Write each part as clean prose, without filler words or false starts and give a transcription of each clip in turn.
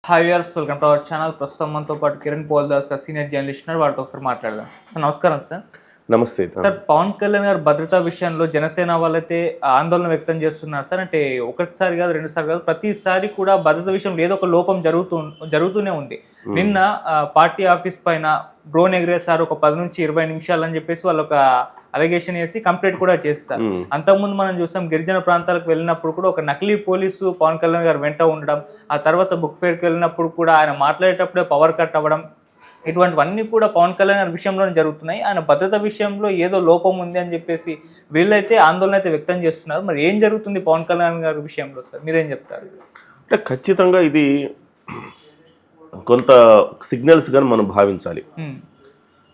Hi viewers, welcome to our channel. ప్రస్తుతం మనతో పాటు కిరణ్ పోల్దాస్ గారు సీనియర్ జర్నలిస్ట్ ఉన్నారు. వారితో ఒకసారి మాట్లాడదాం. సార్ నమస్కారం. సార్ నమస్తే సార్, పవన్ కళ్యాణ్ గారు భద్రతా విషయంలో జనసేన వాళ్ళైతే ఆందోళన వ్యక్తం చేస్తున్నారు సార్. అంటే ఒకటిసారి కాదు, రెండుసారి కాదు, ప్రతిసారి కూడా భద్రత విషయంలో ఏదో ఒక లోపం జరుగుతూనే ఉంది. నిన్న పార్టీ ఆఫీస్ పైన డ్రోన్ ఎగిరేసారు ఒక 10 నుంచి 20 నిమిషాలు అని చెప్పేసి వాళ్ళు ఒక అలిగేషన్ వేసి కంప్లైంట్ కూడా చేస్తారు. అంతకుముందు మనం చూసాం, గిరిజన ప్రాంతాలకు వెళ్ళినప్పుడు కూడా ఒక నకిలీ పోలీసు పవన్ కళ్యాణ్ గారు వెంట ఉండడం, ఆ తర్వాత బుక్ ఫేర్కి వెళ్ళినప్పుడు కూడా ఆయన మాట్లాడేటప్పుడే పవర్ కట్ అవ్వడం, ఇటువంటివన్నీ కూడా పవన్ కళ్యాణ్ గారి విషయంలోనే జరుగుతున్నాయి. ఆయన భద్రత విషయంలో ఏదో లోపం ఉంది అని చెప్పేసి వీళ్ళైతే ఆందోళన అయితే వ్యక్తం చేస్తున్నారు. మరి ఏం జరుగుతుంది పవన్ కళ్యాణ్ గారి విషయంలో సార్, మీరేం చెప్తారు? అంటే ఖచ్చితంగా ఇది కొంత సిగ్నల్స్ కానీ మనం భావించాలి.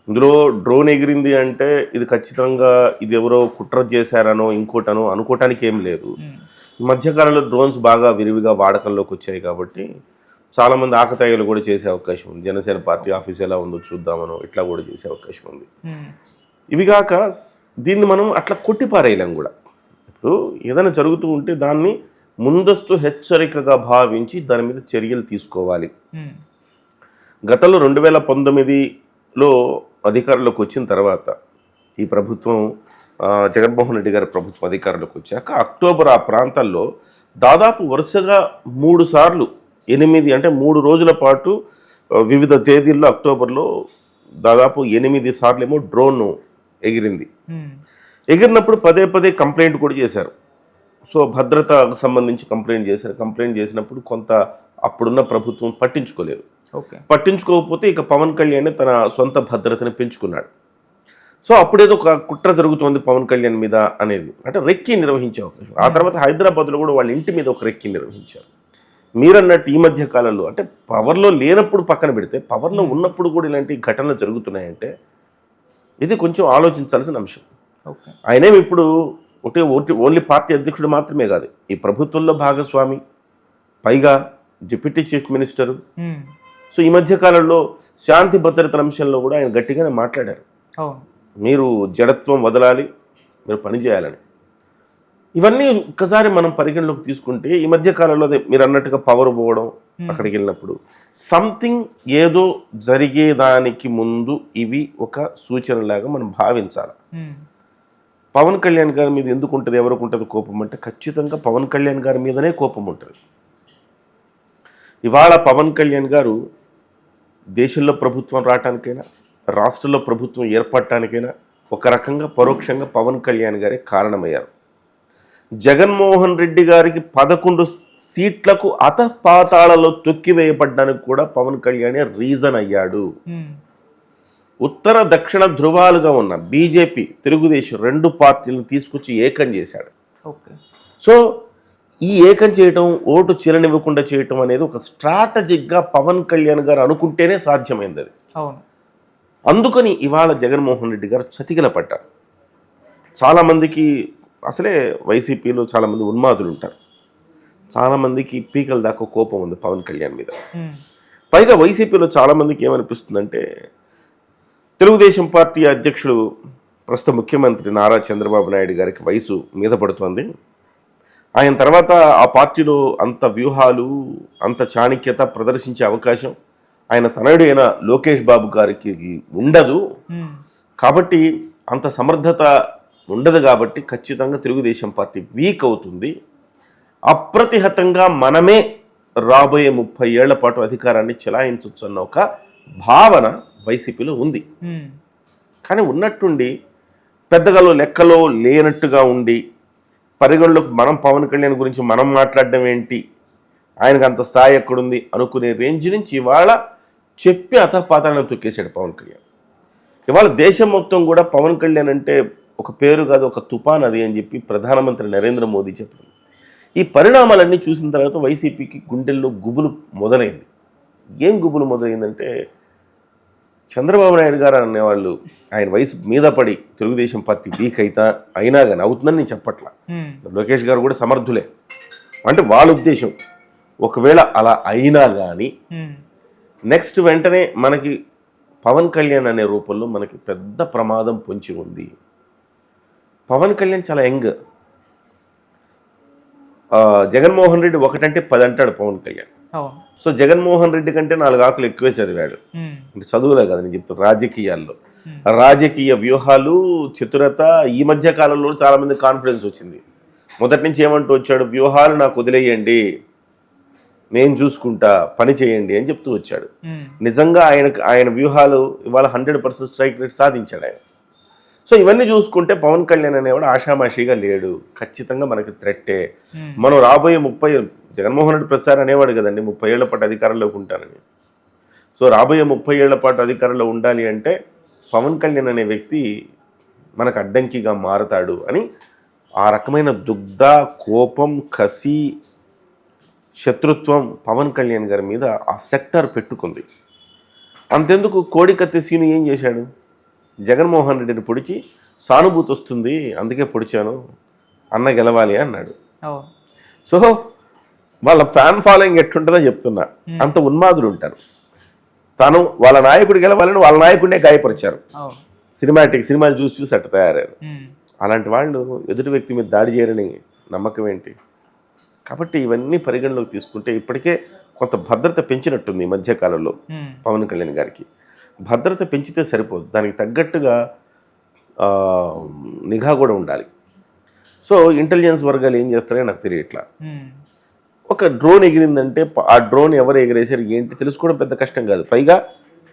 ఇందులో డ్రోన్ ఎగిరింది అంటే ఇది ఖచ్చితంగా ఇది ఎవరో కుట్ర చేశారనో ఇంకోటనో అనుకోవటానికి ఏం లేదు. ఈ మధ్యకాలంలో డ్రోన్స్ బాగా విరివిగా వాడకంలోకి వచ్చాయి కాబట్టి చాలామంది ఆకతాయిలు కూడా చేసే అవకాశం ఉంది. జనసేన పార్టీ ఆఫీస్ ఎలా ఉందో చూద్దామనో ఇట్లా కూడా చేసే అవకాశం ఉంది. ఇవి కాక దీన్ని మనం అట్లా కొట్టిపారేయలేం కూడా. ఇప్పుడు ఏదైనా జరుగుతూ ఉంటే దాన్ని ముందస్తు హెచ్చరికగా భావించి దాని మీద చర్యలు తీసుకోవాలి. గతంలో 2019లో అధికారంలోకి వచ్చిన తర్వాత ఈ ప్రభుత్వం జగన్మోహన్ రెడ్డి గారి ప్రభుత్వం అధికారంలోకి వచ్చాక అక్టోబర్ ఆ ప్రాంతాల్లో దాదాపు వరుసగా 3 సార్లు 8 అంటే 3 రోజుల పాటు వివిధ తేదీల్లో అక్టోబర్లో దాదాపు 8 సార్లు ఏమో డ్రోన్ ఎగిరింది. ఎగిరినప్పుడు పదే కంప్లైంట్ కూడా చేశారు. సో భద్రతకు సంబంధించి కంప్లైంట్ చేశారు. కంప్లైంట్ చేసినప్పుడు కొంత అప్పుడున్న ప్రభుత్వం పట్టించుకోలేదు. పట్టించుకోకపోతే ఇక పవన్ కళ్యాణ్ తన సొంత భద్రతను పెంచుకున్నాడు. సో అప్పుడేదో ఒక కుట్ర జరుగుతోంది పవన్ కళ్యాణ్ మీద అనేది అంటే రెక్కి నిర్వహించే అవకాశం. ఆ తర్వాత హైదరాబాద్లో కూడా వాళ్ళ ఇంటి మీద ఒక రెక్కి నిర్వహించారు. మీరన్నట్టు ఈ మధ్య కాలంలో అంటే పవర్లో లేనప్పుడు పక్కన పెడితే పవర్లో ఉన్నప్పుడు కూడా ఇలాంటి ఘటనలు జరుగుతున్నాయంటే ఇది కొంచెం ఆలోచించాల్సిన అంశం. ఆయనేమి ఇప్పుడు ఓన్లీ పార్టీ అధ్యక్షుడు మాత్రమే కాదు, ఈ ప్రభుత్వంలో భాగస్వామి, పైగా డిప్యూటీ చీఫ్ మినిస్టరు. సో ఈ మధ్య కాలంలో శాంతి భద్రతల అంశంలో కూడా ఆయన గట్టిగానే మాట్లాడారు. మీరు జడత్వం వదలాలి, మీరు పనిచేయాలని. ఇవన్నీ ఒక్కసారి మనం పరిగణలోకి తీసుకుంటే ఈ మధ్య కాలంలో అదే మీరు అన్నట్టుగా పవర్ పోవడం, అక్కడికి వెళ్ళినప్పుడు సంథింగ్ ఏదో జరిగేదానికి ముందు ఇవి ఒక సూచనలాగా మనం భావించాలి. పవన్ కళ్యాణ్ గారి మీద ఎందుకు ఉంటుంది, ఎవరికి ఉంటుంది కోపం అంటే ఖచ్చితంగా పవన్ కళ్యాణ్ గారి మీదనే కోపం ఉంటుంది. ఇవాళ పవన్ కళ్యాణ్ గారు దేశంలో ప్రభుత్వం రావటానికైనా రాష్ట్రంలో ప్రభుత్వం ఏర్పడటానికైనా ఒక రకంగా పరోక్షంగా పవన్ కళ్యాణ్ గారే కారణమయ్యారు. జగన్మోహన్ రెడ్డి గారికి 11 సీట్లకు అతపాతాళలో తొక్కివేయబడ్డానికి కూడా పవన్ కళ్యాణ్ రీజన్ అయ్యాడు. ఉత్తర దక్షిణ ధృవాలుగా ఉన్న బీజేపీ, తెలుగుదేశం 2 పార్టీలను తీసుకొచ్చి ఏకం చేశాడు. సో ఈ ఏకం చేయటం, ఓటు చీలనివ్వకుండా చేయటం అనేది ఒక స్ట్రాటజిక్గా పవన్ కళ్యాణ్ గారు అనుకుంటేనే సాధ్యమైంది అది. అందుకని ఇవాళ జగన్మోహన్ రెడ్డి గారు చతికిల పడ్డారు. చాలామందికి అసలే వైసీపీలో చాలామంది ఉన్మాదులు ఉంటారు. చాలామందికి పీకల దాకా కోపం ఉంది పవన్ కళ్యాణ్ మీద. పైగా వైసీపీలో చాలామందికి ఏమనిపిస్తుందంటే తెలుగుదేశం పార్టీ అధ్యక్షుడు ప్రస్తుత ముఖ్యమంత్రి నారా చంద్రబాబు నాయుడు గారికి వయసు మీద పడుతోంది. ఆయన తర్వాత ఆ పార్టీలో అంత వ్యూహాలు, అంత చాణక్యత ప్రదర్శించే అవకాశం ఆయన తనయుడు అయిన లోకేష్ బాబు గారికి ఉండదు. కాబట్టి అంత సమర్థత ఉండదు. కాబట్టి ఖచ్చితంగా తెలుగుదేశం పార్టీ వీక్ అవుతుంది. అప్రతిహతంగా మనమే రాబోయే 30 ఏళ్ల పాటు అధికారాన్ని చెలాయించవచ్చు అన్న ఒక భావన వైసీపీలో ఉంది. కానీ ఉన్నట్టుండి పెద్దగా లెక్కలో లేనట్టుగా ఉండి పరిగణలోకి మనం పవన్ కళ్యాణ్ గురించి మనం మాట్లాడడం ఏంటి, ఆయనకు అంత స్థాయి ఎక్కడుంది అనుకునే రేంజ్ నుంచి ఇవాళ చెప్పి అతపాతాలను తొక్కేశాడు పవన్ కళ్యాణ్. ఇవాళ దేశం మొత్తం కూడా పవన్ కళ్యాణ్ అంటే ఒక పేరు కాదు, ఒక తుఫాన్ అది అని చెప్పి ప్రధానమంత్రి నరేంద్ర మోదీ చెప్పారు. ఈ పరిణామాలన్నీ చూసిన తర్వాత వైసీపీకి గుండెల్లో గుబులు మొదలైంది. ఏం గుబులు మొదలైందంటే చంద్రబాబు నాయుడు గారు అనేవాళ్ళు ఆయన వయసు మీద పడి తెలుగుదేశం పార్టీ వీక్ అయినా కానీ అవుతుందని నేను చెప్పట్లా. లోకేష్ గారు కూడా సమర్థులే. అంటే వాళ్ళ ఉద్దేశం ఒకవేళ అలా అయినా కానీ నెక్స్ట్ వెంటనే మనకి పవన్ కళ్యాణ్ అనే రూపంలో మనకి పెద్ద ప్రమాదం పొంచి ఉంది. పవన్ కళ్యాణ్ చాలా యంగ్. జగన్మోహన్ రెడ్డి ఒకటంటే 10 అంటాడు పవన్ కళ్యాణ్. అవును. సో జగన్మోహన్ రెడ్డి కంటే 4 ఆకులు ఎక్కువే చదివాడు. అంటే చదువులే కదా నేను చెప్తాను, రాజకీయాల్లో రాజకీయ వ్యూహాలు, చతురత ఈ మధ్య కాలంలో చాలా మంది కాన్ఫిడెన్స్ వచ్చింది. మొదటి నుంచి ఏమంటూ వచ్చాడు, వ్యూహాలు నాకు వదిలేయండి, నేను చూసుకుంటా, పని చేయండి అని చెప్తూ వచ్చాడు. నిజంగా ఆయన వ్యూహాలు ఇవాళ 100% స్ట్రైక్ రేట్ సాధించాడు ఆయన. సో ఇవన్నీ చూసుకుంటే పవన్ కళ్యాణ్ అనేవాడు ఆషామాషిగా లేడు, ఖచ్చితంగా మనకి థ్రెట్టే. మనం రాబోయే 30 జగన్మోహన్ రెడ్డి ప్రసాద్ అనేవాడు కదండి 30 ఏళ్ల పాటు అధికారంలోకి ఉంటానని. సో రాబోయే 30 ఏళ్ల పాటు అధికారంలో ఉండాలి అంటే పవన్ కళ్యాణ్ అనే వ్యక్తి మనకు అడ్డంకిగా మారతాడు అని ఆ రకమైన దుగ్ధ, కోపం, కసి, శత్రుత్వం పవన్ కళ్యాణ్ గారి మీద ఆ సెక్టర్ పెట్టుకుంది. అంతెందుకు కోడి కత్తి సీను ఏం చేశాడు, జగన్మోహన్ రెడ్డిని పొడిచి సానుభూతి వస్తుంది అందుకే పొడిచాను, అన్న గెలవాలి అన్నాడు. సో వాళ్ళ ఫ్యాన్ ఫాలోయింగ్ ఎట్టుంటుందో చెప్తున్నా, అంత ఉన్మాదులు ఉంటారు. తను వాళ్ళ నాయకుడు గెలవాలని వాళ్ళ నాయకుడినే గాయపరిచారు. సినిమాలు చూసి అట్ట తయారయ్యారు. అలాంటి వాళ్ళు ఎదుటి వ్యక్తి మీద దాడి చేయరని నమ్మకం ఏంటి? కాబట్టి ఇవన్నీ పరిగణలోకి తీసుకుంటే ఇప్పటికే కొంత భద్రత పెంచినట్టుంది ఈ మధ్యకాలంలో పవన్ కళ్యాణ్ గారికి. భద్రత పెంచితే సరిపోదు, దానికి తగ్గట్టుగా నిఘా కూడా ఉండాలి. సో ఇంటెలిజెన్స్ వర్గాలు ఏం చేస్తారో నాకు తెలియట్లా. ఒక డ్రోన్ ఎగిరిందంటే ఆ డ్రోన్ ఎవరు ఎగిరేసారు ఏంటి తెలుసుకోవడం పెద్ద కష్టం కాదు. పైగా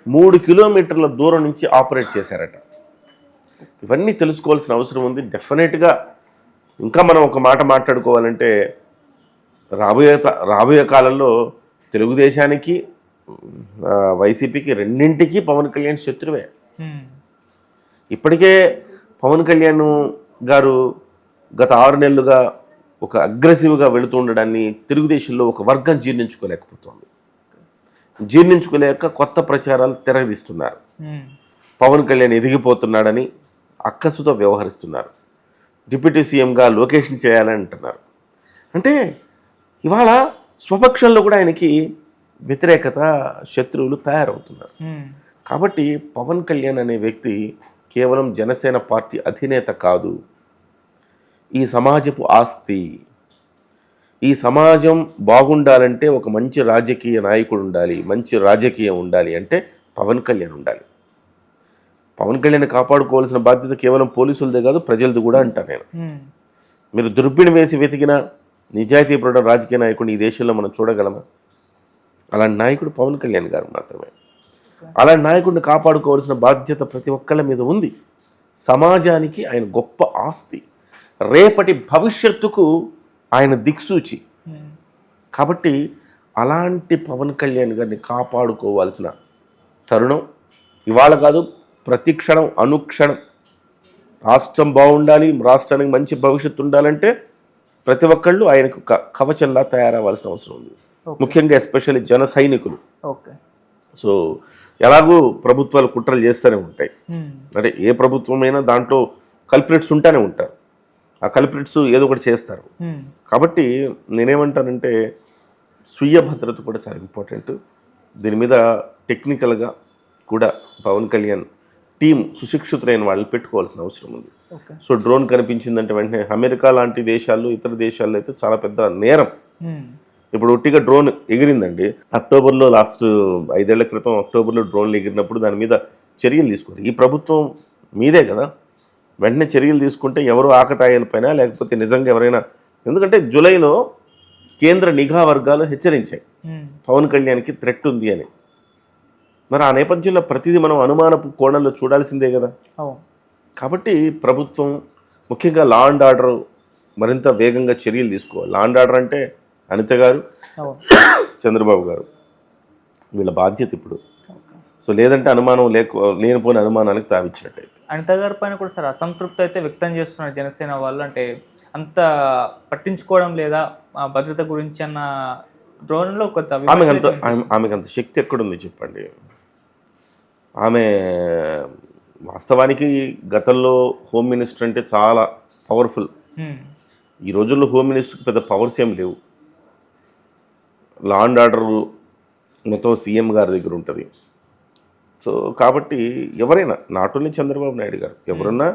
3 కిలోమీటర్ల దూరం నుంచి ఆపరేట్ చేశారట. ఇవన్నీ తెలుసుకోవాల్సిన అవసరం ఉంది డెఫినెట్గా. ఇంకా మనం ఒక మాట మాట్లాడుకోవాలంటే రాబోయే కాలంలో తెలుగుదేశానికి, వైసీపీకి రెండింటికి పవన్ కళ్యాణ్ శత్రువే. ఇప్పటికే పవన్ కళ్యాణ్ గారు గత 6 నెలలుగా ఒక అగ్రెసివ్గా వెళుతూ ఉండడాన్ని తెలుగుదేశంలో ఒక వర్గం జీర్ణించుకోలేకపోతుంది. జీర్ణించుకోలేక కొత్త ప్రచారాలు తెరదీస్తున్నారు. పవన్ కళ్యాణ్ ఎదిగిపోతున్నాడని అక్కసుతో వ్యవహరిస్తున్నారు. డిప్యూటీ సీఎంగా లొకేషన్ చేయాలని అంటున్నారు. అంటే ఇవాళ స్వపక్షంలో కూడా ఆయనకి వ్యతిరేకత, శత్రువులు తయారవుతున్నారు. కాబట్టి పవన్ కళ్యాణ్ అనే వ్యక్తి కేవలం జనసేన పార్టీ అధినేత కాదు, ఈ సమాజపు ఆస్తి. ఈ సమాజం బాగుండాలంటే ఒక మంచి రాజకీయ నాయకుడు ఉండాలి, మంచి రాజకీయం ఉండాలి అంటే పవన్ కళ్యాణ్ ఉండాలి. పవన్ కళ్యాణ్ కాపాడుకోవాల్సిన బాధ్యత కేవలం పోలీసులదే కాదు, ప్రజలది కూడా అంటాను నేను. మీరు దుర్బిణి వేసి వెతికిన నిజాయితీపరుడు రాజకీయ నాయకుడిని ఈ దేశంలో మనం చూడగలమా? అలాంటి నాయకుడు పవన్ కళ్యాణ్ గారు మాత్రమే. అలాంటి నాయకుడిని కాపాడుకోవాల్సిన బాధ్యత ప్రతి ఒక్కళ్ళ మీద ఉంది. సమాజానికి ఆయన గొప్ప ఆస్తి, రేపటి భవిష్యత్తుకు ఆయన దిక్సూచి. కాబట్టి అలాంటి పవన్ కళ్యాణ్ గారిని కాపాడుకోవాల్సిన తరుణం ఇవాళ కాదు, ప్రతి క్షణం, అనుక్షణం. రాష్ట్రం బాగుండాలి, రాష్ట్రానికి మంచి భవిష్యత్తు ఉండాలంటే ప్రతి ఒక్కళ్ళు ఆయనకు కవచంలా తయారవ్వాల్సిన అవసరం ఉంది. ముఖ్యంగా ఎస్పెషల్లీ జన సైనికులు. సో ఎలాగూ ప్రభుత్వాలు కుట్రలు చేస్తూనే ఉంటాయి. అంటే ఏ ప్రభుత్వమైనా దాంట్లో కల్ప్రిట్స్ ఉంటానే ఉంటారు. ఆ కల్ప్రిట్స్ ఏదో ఒకటి చేస్తారు. కాబట్టి నేనేమంటానంటే స్వీయ భద్రత కూడా చాలా ఇంపార్టెంట్. దీని మీద టెక్నికల్గా కూడా పవన్ కళ్యాణ్ టీం సుశిక్షితులైన వాళ్ళని పెట్టుకోవాల్సిన అవసరం ఉంది. సో డ్రోన్ కనిపించిందంటే వెంటనే అమెరికా లాంటి దేశాల్లో, ఇతర దేశాల్లో అయితే చాలా పెద్ద నేరం. ఇప్పుడు ఒట్టిగా డ్రోన్ ఎగిరిందండి. అక్టోబర్లో లాస్ట్ 5 ఏళ్ల క్రితం అక్టోబర్లో డ్రోన్లు ఎగిరినప్పుడు దాని మీద చర్యలు తీసుకోరు. ఈ ప్రభుత్వం మీదే కదా, వెంటనే చర్యలు తీసుకుంటే ఎవరు ఆకతాయిలపైన లేకపోతే నిజంగా ఎవరైనా, ఎందుకంటే జూలైలో కేంద్ర నిఘా వర్గాలు హెచ్చరించాయి పవన్ కళ్యాణ్కి థ్రెట్ ఉంది అని. మరి ఆ నేపథ్యంలో ప్రతిదీ మనం అనుమానపు కోణంలో చూడాల్సిందే కదా. కాబట్టి ప్రభుత్వం ముఖ్యంగా లా అండ్ ఆర్డర్ మరింత వేగంగా చర్యలు తీసుకోవాలి. లా అండ్ ఆర్డర్ అంటే అనిత గారు, చంద్రబాబు గారు, వీళ్ళ బాధ్యత ఇప్పుడు. సో లేదంటే అనుమానం లేనిపోయిన అనుమానానికి తావిచ్చినట్టయితే. అనిత గారి పైన కూడా సార్ అసంతృప్తి అయితే వ్యక్తం చేస్తున్నారు జనసేన వాళ్ళు. అంటే అంత పట్టించుకోవడం లేదా భద్రత గురించి అన్న డ్రోన్లో కొంత ఆమెకు అంత శక్తి ఎక్కడుంది చెప్పండి. ఆమె వాస్తవానికి గతంలో హోమ్ మినిస్టర్ అంటే చాలా పవర్ఫుల్. ఈ రోజుల్లో హోమ్ మినిస్టర్కి పెద్ద పవర్స్ ఏం లేవు. లా అండ్ ఆర్డర్ మొత్తం సీఎం గారి దగ్గర ఉంటుంది. సో కాబట్టి ఎవరైనా, నాట్ ఓన్లీ చంద్రబాబు నాయుడు గారు, ఎవరన్నా